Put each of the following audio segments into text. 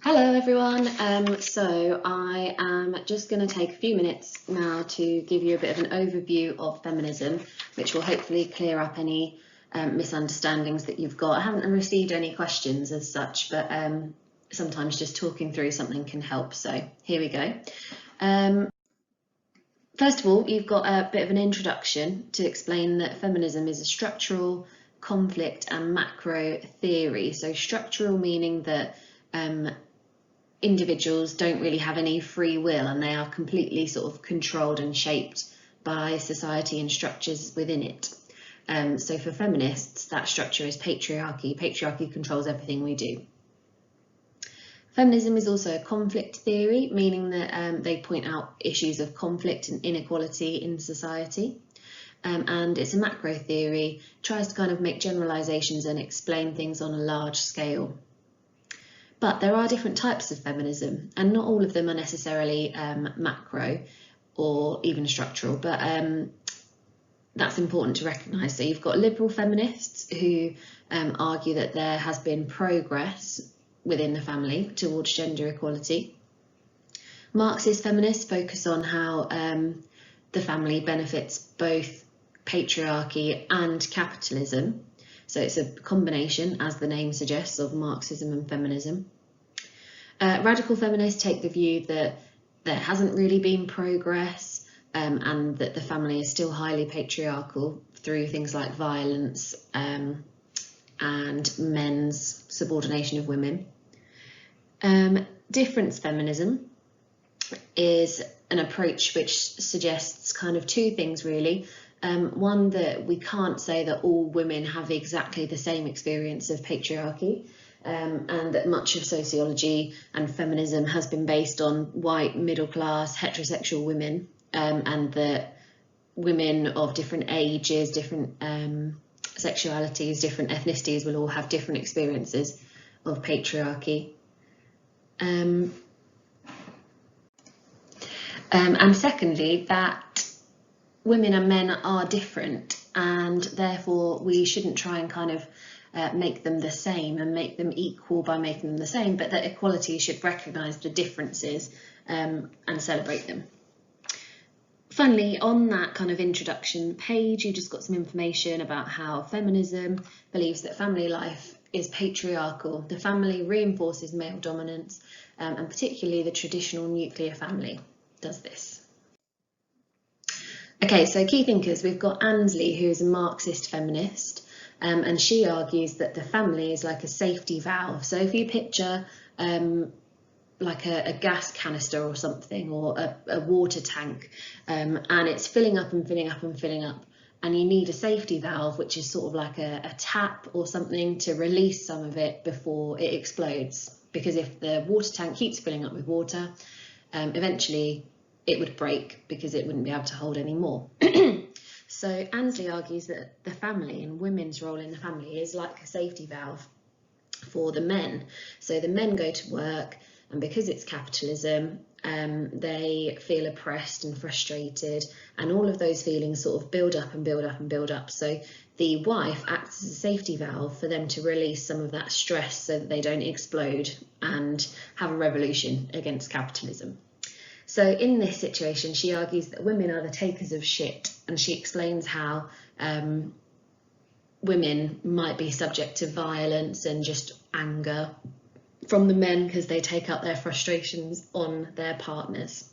Hello everyone, so I am just going to take a few minutes now to give you a bit of an overview of feminism, which will hopefully clear up any misunderstandings that you've got. I haven't received any questions as such, but sometimes just talking through something can help, so here we go. First of all, you've got a bit of an introduction to explain that feminism is a structural, conflict and macro theory. So structural meaning that individuals don't really have any free will and they are completely sort of controlled and shaped by society and structures within it. So for feminists, that structure is patriarchy. Patriarchy controls everything we do. Feminism is also a conflict theory, meaning that they point out issues of conflict and inequality in society. And it's a macro theory, tries to kind of make generalizations and explain things on a large scale. But there are different types of feminism, and not all of them are necessarily macro or even structural, but that's important to recognise. So you've got liberal feminists who argue that there has been progress within the family towards gender equality. Marxist feminists focus on how the family benefits both patriarchy and capitalism. So it's a combination, as the name suggests, of Marxism and feminism. Radical feminists take the view that there hasn't really been progress and that the family is still highly patriarchal through things like violence and men's subordination of women. Difference feminism is an approach which suggests kind of two things really. One, that we can't say that all women have exactly the same experience of patriarchy, and that much of sociology and feminism has been based on white, middle-class, heterosexual women, and that women of different ages, different sexualities, different ethnicities will all have different experiences of patriarchy. And secondly, that women and men are different, and therefore we shouldn't try and kind of make them the same and make them equal by making them the same, but that equality should recognise the differences and celebrate them. Finally, on that kind of introduction page, you just got some information about how feminism believes that family life is patriarchal. The family reinforces male dominance, and particularly the traditional nuclear family does this. Okay, so key thinkers, we've got Ansley, who is a Marxist feminist, and she argues that the family is like a safety valve. So if you picture like a gas canister or something, or a water tank, and it's filling up and filling up and filling up, and you need a safety valve, which is sort of like a tap or something to release some of it before it explodes. Because if the water tank keeps filling up with water, eventually it would break because it wouldn't be able to hold any more. So Ansley argues that the family and women's role in the family is like a safety valve for the men. So the men go to work, and because it's capitalism, they feel oppressed and frustrated, and all of those feelings sort of build up and build up and build up. So the wife acts as a safety valve for them to release some of that stress so that they don't explode and have a revolution against capitalism. So in this situation, she argues that women are the takers of shit, and she explains how women might be subject to violence and just anger from the men because they take out their frustrations on their partners.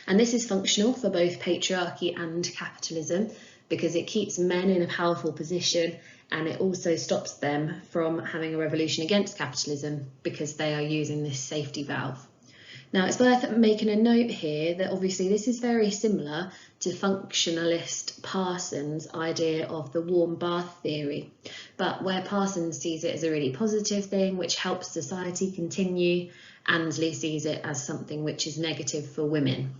And this is functional for both patriarchy and capitalism because it keeps men in a powerful position, and it also stops them from having a revolution against capitalism because they are using this safety valve. Now, it's worth making a note here that obviously this is very similar to functionalist Parsons' idea of the warm bath theory, but where Parsons sees it as a really positive thing which helps society continue, Ansley sees it as something which is negative for women.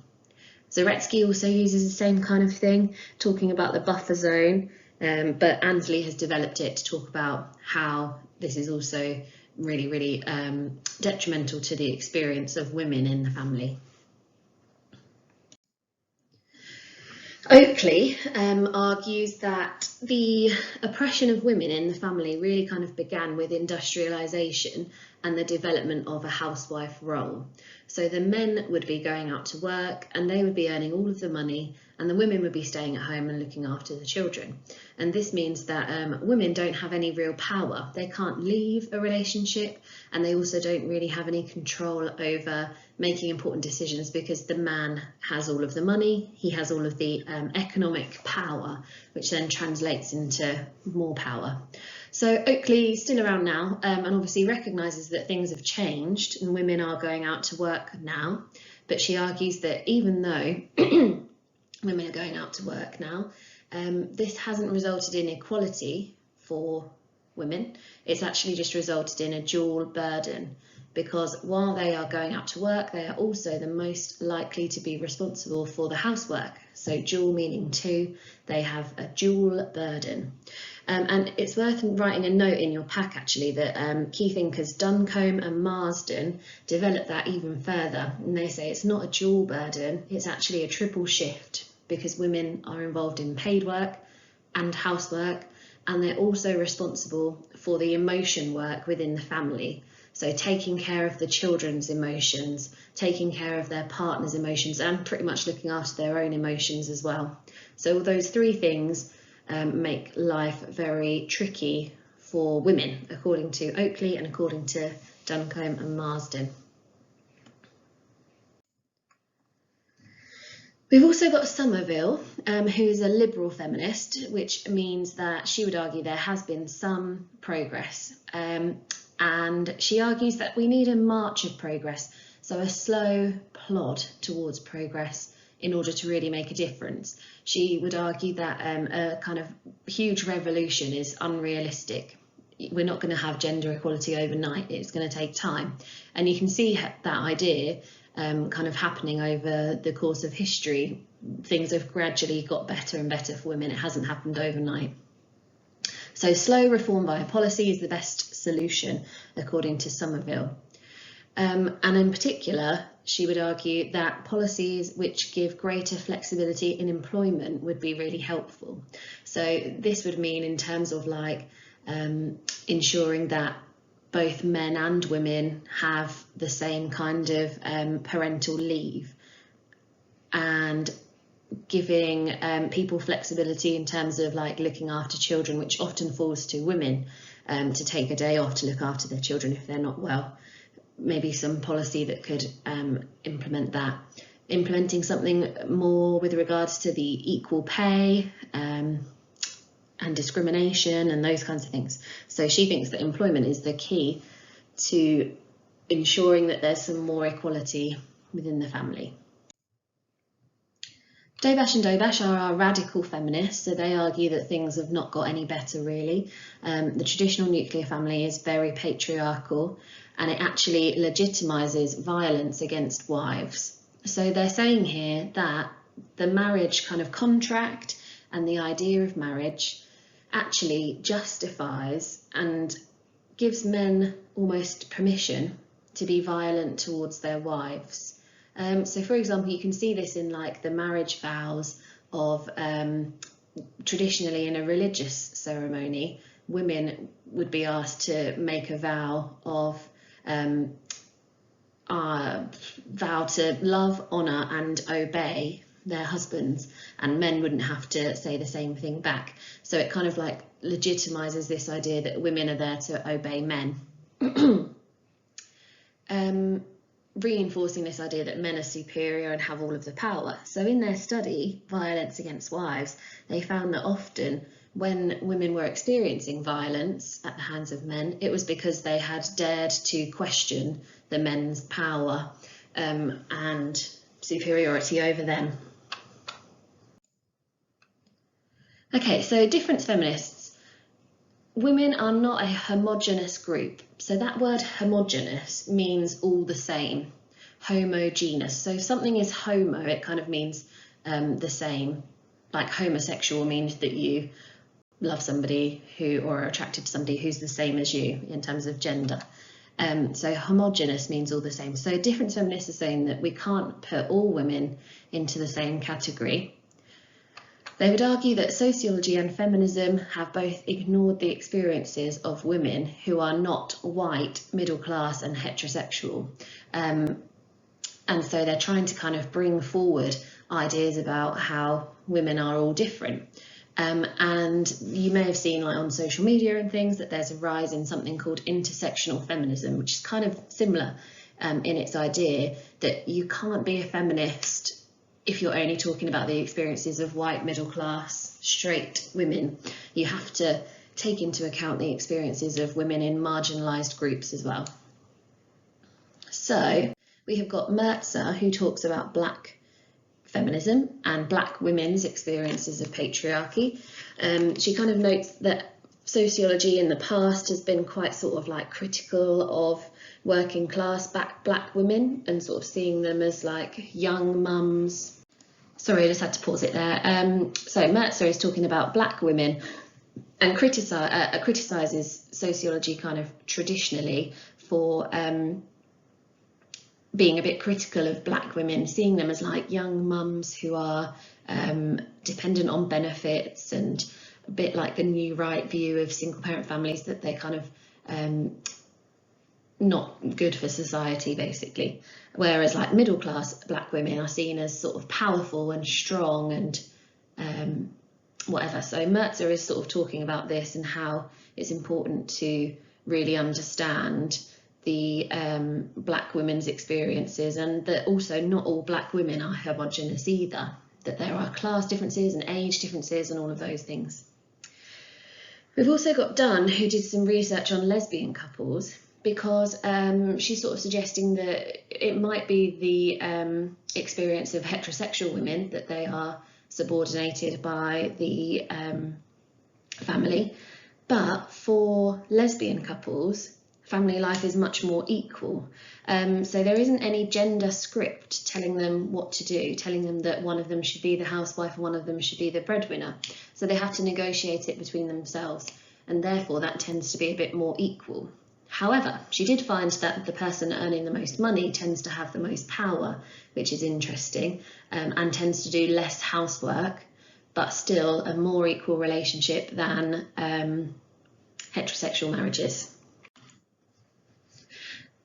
Zaretsky also uses the same kind of thing, talking about the buffer zone, but Ansley has developed it to talk about how this is also really detrimental to the experience of women in the family. Oakley argues that the oppression of women in the family really kind of began with industrialisation and the development of a housewife role. So the men would be going out to work and they would be earning all of the money, and the women would be staying at home and looking after the children. And this means that women don't have any real power. They can't leave a relationship, and they also don't really have any control over making important decisions because the man has all of the money, he has all of the economic power, which then translates into more power. So Oakley is still around now, and obviously recognises that things have changed and women are going out to work now, but she argues that even though women are going out to work now, this hasn't resulted in equality for women. It's actually just resulted in a dual burden, because while they are going out to work, they are also the most likely to be responsible for the housework. So dual meaning two, they have a dual burden. And it's worth writing a note in your pack actually that key thinkers Duncombe and Marsden develop that even further, and they say it's not a dual burden, it's actually a triple shift, because women are involved in paid work and housework, and they're also responsible for the emotion work within the family. So taking care of the children's emotions, taking care of their partner's emotions, and pretty much looking after their own emotions as well. So those three things make life very tricky for women, according to Oakley and according to Duncombe and Marsden. We've also got Somerville, who's a liberal feminist, which means that she would argue there has been some progress. And she argues that we need a march of progress, so a slow plod towards progress in order to really make a difference. She would argue that a kind of huge revolution is unrealistic. We're not going to have gender equality overnight, it's going to take time. And you can see that idea kind of happening over the course of history. Things have gradually got better and better for women, it hasn't happened overnight. So slow reform via policy is the best solution, according to Somerville. And in particular, she would argue that policies which give greater flexibility in employment would be really helpful. So this would mean in terms of like ensuring that both men and women have the same kind of parental leave, and giving people flexibility in terms of like looking after children, which often falls to women, to take a day off to look after their children if they're not well. Maybe some policy that could implement that. Implementing something more with regards to the equal pay and discrimination and those kinds of things. So she thinks that employment is the key to ensuring that there's some more equality within the family. Dobash and Dobash are our radical feminists, so they argue that things have not got any better really. The traditional nuclear family is very patriarchal, and it actually legitimises violence against wives. So they're saying here that the marriage kind of contract and the idea of marriage actually justifies and gives men almost permission to be violent towards their wives. So for example, you can see this in like the marriage vows of traditionally in a religious ceremony, women would be asked to make a vow of vow to love, honour and obey their husbands, and men wouldn't have to say the same thing back. So it kind of like legitimises this idea that women are there to obey men. Reinforcing this idea that men are superior and have all of the power. So in their study, Violence Against Wives, they found that often when women were experiencing violence at the hands of men, it was because they had dared to question the men's power and superiority over them. Okay, so difference feminists. Women are not a homogenous group. So that word homogenous means all the same, homogeneous. So if something is homo, it kind of means the same. Like homosexual means that you love somebody who, or are attracted to somebody who's the same as you in terms of gender. So homogenous means all the same. So difference feminists are saying that we can't put all women into the same category. They would argue that sociology and feminism have both ignored the experiences of women who are not white, middle class and heterosexual. And so they're trying to kind of bring forward ideas about how women are all different. And you may have seen, like, on social media and things, that there's a rise in something called intersectional feminism, which is kind of similar in its idea that you can't be a feminist if you're only talking about the experiences of white, middle class, straight women. You have to take into account the experiences of women in marginalised groups as well. So we have got Merzer, who talks about black feminism and black women's experiences of patriarchy. She kind of notes that sociology in the past has been quite sort of like critical of working class black women and sort of seeing them as like young mums. Sorry, I just had to pause it there. So Merzer is talking about black women and criticises sociology kind of traditionally for being a bit critical of black women, seeing them as like young mums who are dependent on benefits, and a bit like the new right view of single parent families, that they're kind of not good for society basically. Whereas like middle class black women are seen as sort of powerful and strong and whatever. So Merzer is sort of talking about this and how it's important to really understand the black women's experiences, and that also not all black women are homogenous either, that there are class differences and age differences and all of those things. We've also got Dunn, who did some research on lesbian couples, because she's sort of suggesting that it might be the experience of heterosexual women that they are subordinated by the family, but for lesbian couples, family life is much more equal. So there isn't any gender script telling them what to do, telling them that one of them should be the housewife and one of them should be the breadwinner. So they have to negotiate it between themselves, and therefore that tends to be a bit more equal. However, she did find that the person earning the most money tends to have the most power, which is interesting, and tends to do less housework, but still a more equal relationship than heterosexual marriages.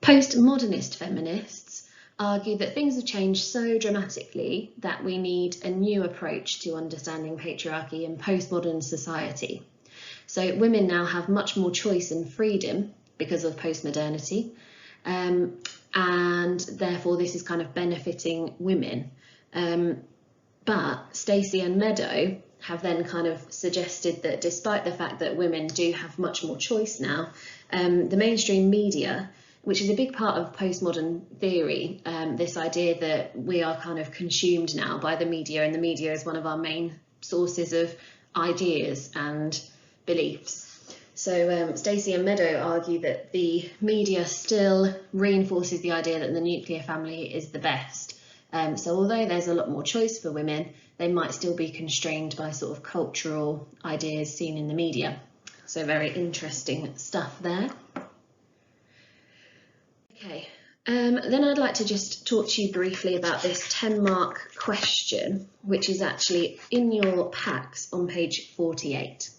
Postmodernist feminists argue that things have changed so dramatically that we need a new approach to understanding patriarchy in postmodern society. So women now have much more choice and freedom because of postmodernity, and therefore this is kind of benefiting women. But Stacey and Meadow have then kind of suggested that despite the fact that women do have much more choice now, the mainstream media, which is a big part of postmodern theory, this idea that we are kind of consumed now by the media, and the media is one of our main sources of ideas and beliefs. So Stacey and Meadow argue that the media still reinforces the idea that the nuclear family is the best. So although there's a lot more choice for women, they might still be constrained by sort of cultural ideas seen in the media. So very interesting stuff there. Okay, then I'd like to just talk to you briefly about this 10-mark question, which is actually in your packs on page 48.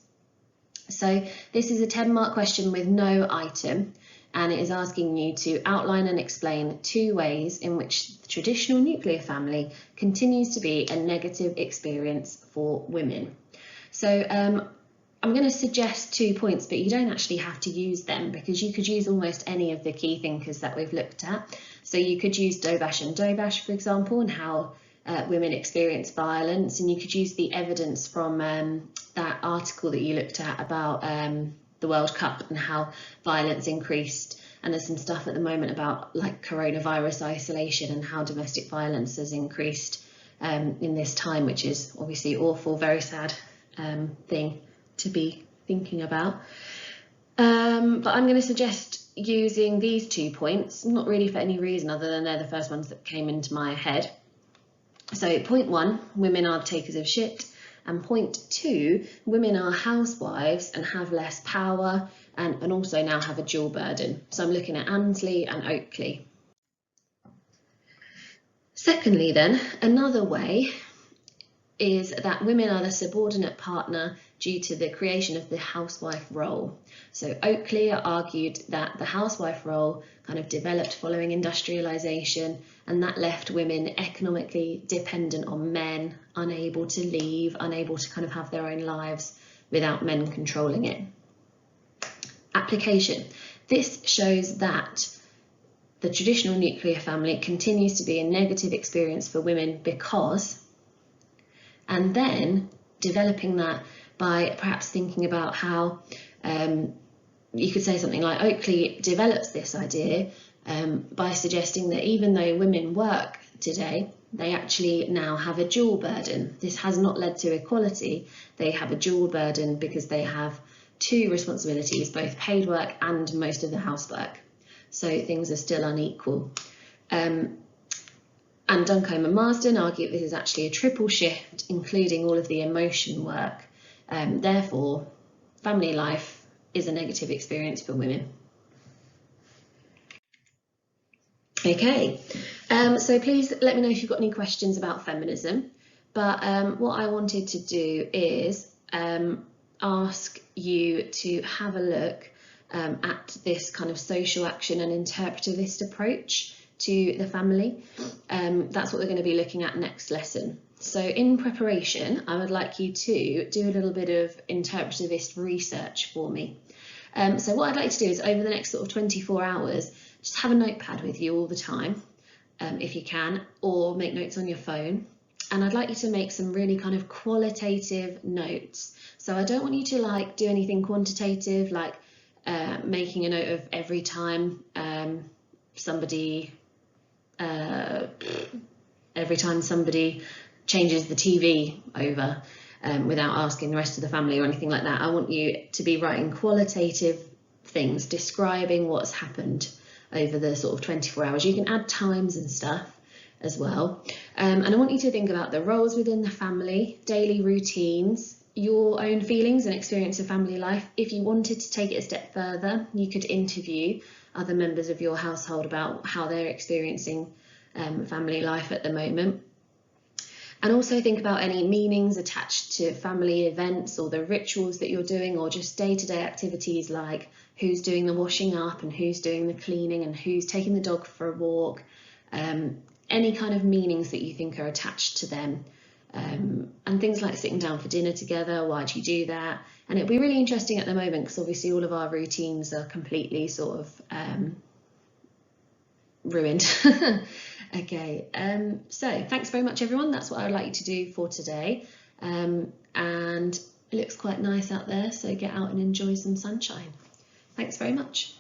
So this is a 10-mark question with no item, and it is asking you to outline and explain 2 ways in which the traditional nuclear family continues to be a negative experience for women. So I'm going to suggest 2 points, but you don't actually have to use them, because you could use almost any of the key thinkers that we've looked at. So you could use Dobash and Dobash, for example, and how women experience violence, and you could use the evidence from that article that you looked at about the World Cup and how violence increased. And there's some stuff at the moment about like coronavirus isolation and how domestic violence has increased in this time, which is obviously awful, very sad thing to be thinking about. But I'm going to suggest using these 2 points, not really for any reason other than they're the first ones that came into my head. So point 1, women are takers of shit, and point 2, women are housewives and have less power and also now have a dual burden. So I'm looking at Ansley and Oakley. Secondly then, another way is that women are the subordinate partner due to the creation of the housewife role. So Oakley argued that the housewife role kind of developed following industrialisation, and that left women economically dependent on men, unable to leave, unable to kind of have their own lives without men controlling it. Application. This shows that the traditional nuclear family continues to be a negative experience for women because, and then developing that by perhaps thinking about how you could say something like Oakley develops this idea by suggesting that even though women work today, they actually now have a dual burden. This has not led to equality. They have a dual burden because they have two responsibilities, both paid work and most of the housework. So things are still unequal. And Duncombe and Marsden argue this is actually a triple shift, including all of the emotion work. Therefore, family life is a negative experience for women. Okay, so please let me know if you've got any questions about feminism. But what I wanted to do is ask you to have a look at this kind of social action and interpretivist approach to the family. That's what we're going to be looking at next lesson. So in preparation, I would like you to do a little bit of interpretivist research for me. So what I'd like to do is over the next sort of 24 hours, just have a notepad with you all the time, if you can, or make notes on your phone. And I'd like you to make some really kind of qualitative notes. So I don't want you to like do anything quantitative, like making a note of every time somebody changes the TV over without asking the rest of the family or anything like that. I want you to be writing qualitative things, describing what's happened over the sort of 24 hours. You can add times and stuff as well. And I want you to think about the roles within the family, daily routines, your own feelings and experience of family life. If you wanted to take it a step further, you could interview other members of your household about how they're experiencing family life at the moment. And also think about any meanings attached to family events or the rituals that you're doing, or just day-to-day activities like who's doing the washing up and who's doing the cleaning and who's taking the dog for a walk. Any kind of meanings that you think are attached to them. And things like sitting down for dinner together, why do you do that? And it'll be really interesting at the moment because obviously all of our routines are completely sort of ruined. Okay, so thanks very much everyone. That's what I would like you to do for today. And it looks quite nice out there, so get out and enjoy some sunshine. Thanks very much.